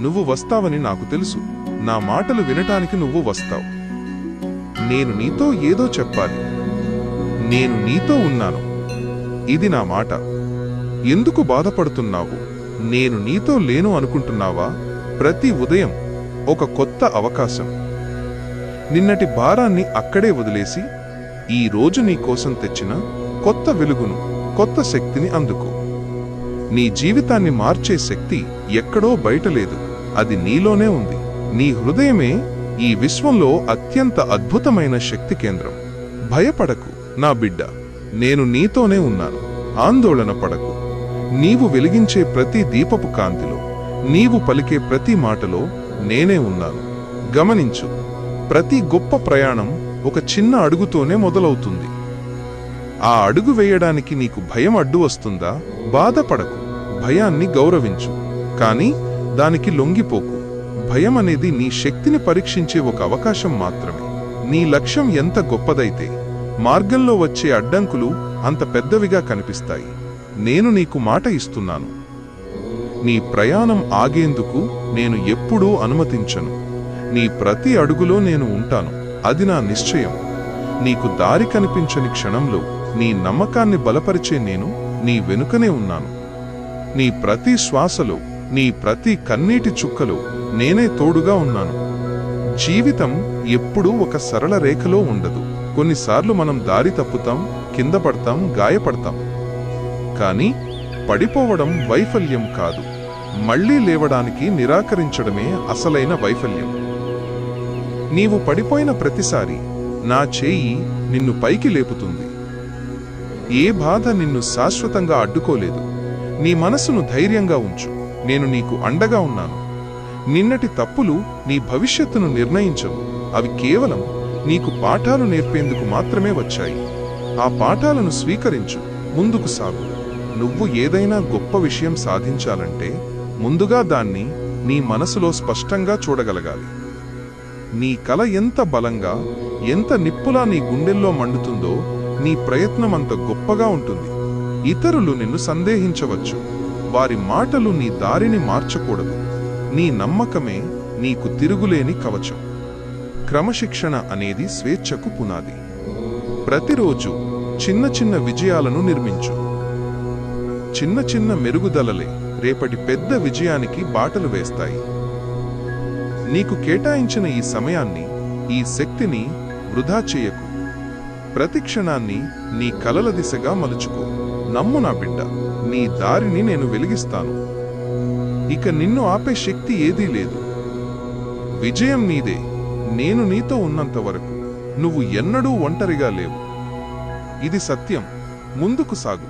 నువ్వు వస్తావని నాకు తెలుసు. నా మాటలు వినటానికి నువ్వు వస్తావు. నేను నీతో ఏదో చెప్పాలి. నేను నీతో ఉన్నాను. ఇది నా మాట. ఎందుకు బాధపడుతున్నావు? నేను నీతో లేను అనుకుంటున్నావా? ప్రతి ఉదయం ఒక కొత్త అవకాశం. నిన్నటి భారాన్ని అక్కడే వదిలేసి ఈ రోజు నీ కోసం తెచ్చిన కొత్త వెలుగును, కొత్త శక్తిని అందుకో. నీ జీవితాన్ని మార్చే శక్తి ఎక్కడో బయట లేదు, అది నీలోనే ఉంది. నీ హృదయమే ఈ విశ్వంలో అత్యంత అద్భుతమైన శక్తి కేంద్రం. భయపడకు నా బిడ్డ, నేను నీతోనే ఉన్నాను. ఆందోళన పడకు. నీవు వెలిగించే ప్రతి దీపపు కాంతిలో, నీవు పలికే ప్రతి మాటలో నేనే ఉన్నాను. గమనించు, ప్రతి గొప్ప ప్రయాణం ఒక చిన్న అడుగుతోనే మొదలవుతుంది. ఆ అడుగు వేయడానికి నీకు భయం అడ్డు వస్తుందా? బాధపడకు. భయాన్ని గౌరవించు, కానీ దానికి లొంగిపోకు. భయం అనేది నీ శక్తిని పరీక్షించే ఒక అవకాశం మాత్రమే. నీ లక్ష్యం ఎంత గొప్పదైతే మార్గంలో వచ్చే అడ్డంకులు అంత పెద్దవిగా కనిపిస్తాయి. నేను నీకు మాట ఇస్తున్నాను, నీ ప్రయాణం ఆగేందుకు నేను ఎప్పుడూ అనుమతించను. నీ ప్రతి అడుగులో నేను ఉంటాను, అది నా నిశ్చయం. నీకు దారి కనిపించని క్షణంలో నీ నమ్మకాన్ని బలపరిచే నేను నీ వెనుకనే ఉన్నాను. నీ ప్రతి శ్వాసలో, నీ ప్రతి కన్నీటి చుక్కలో నేనే తోడుగా ఉన్నాను. జీవితం ఎప్పుడూ ఒక సరళ రేఖలో ఉండదు. కొన్నిసార్లు మనం దారి తప్పుతాం, కింద పడతాం, గాయపడతాం. కానీ పడిపోవడం వైఫల్యం కాదు, మళ్లీ లేవడానికి నిరాకరించడమే అసలైన వైఫల్యం. నీవు పడిపోయిన ప్రతిసారి నా చేయి నిన్ను పైకి లేపుతుంది. ఏ బాధ నిన్ను శాశ్వతంగా అడ్డుకోలేదు. నీ మనసును ధైర్యంగా ఉంచు, నేను నీకు అండగా ఉన్నాను. నిన్నటి తప్పులు నీ భవిష్యత్తును నిర్ణయించవు. అవి కేవలం నీకు పాఠాలు నేర్పేందుకు మాత్రమే వచ్చాయి. ఆ పాఠాలను స్వీకరించు, ముందుకు సాగు. నువ్వు ఏదైనా గొప్ప విషయం సాధించాలంటే ముందుగా దాన్ని నీ మనసులో స్పష్టంగా చూడగలగాలి. నీ కల ఎంత బలంగా, ఎంత నిప్పులా నీ గుండెల్లో మండుతుందో నీ ప్రయత్నం అంత గొప్పగా ఉంటుంది. ఇతరులు నిన్ను సందేహించవచ్చు, వారి మాటలు నీ దారిని మార్చకూడదు. నీ నమ్మకమే నీకు తిరుగులేని కవచం. క్రమశిక్షణ అనేది స్వేచ్ఛకు పునాది. ప్రతిరోజు చిన్న చిన్న విజయాలను నిర్మించు. చిన్న చిన్న మెరుగుదలలే రేపటి పెద్ద విజయానికి బాటలు వేస్తాయి. నీకు కేటాయించిన ఈ సమయాన్ని, ఈ శక్తిని వృధా చేయకు. ప్రతి క్షణాన్ని నీ కలల దిశగా మలుచుకో. నమ్ము నా బిడ్డ, నీ దారిని నేను వెలిగిస్తాను. ఇక నిన్ను ఆపే శక్తి ఏదీ లేదు. విజయం నీదే. నేను నీతో ఉన్నంత వరకు నువ్వు ఎన్నడూ ఒంటరిగా లేవు. ఇది సత్యం. ముందుకు సాగు.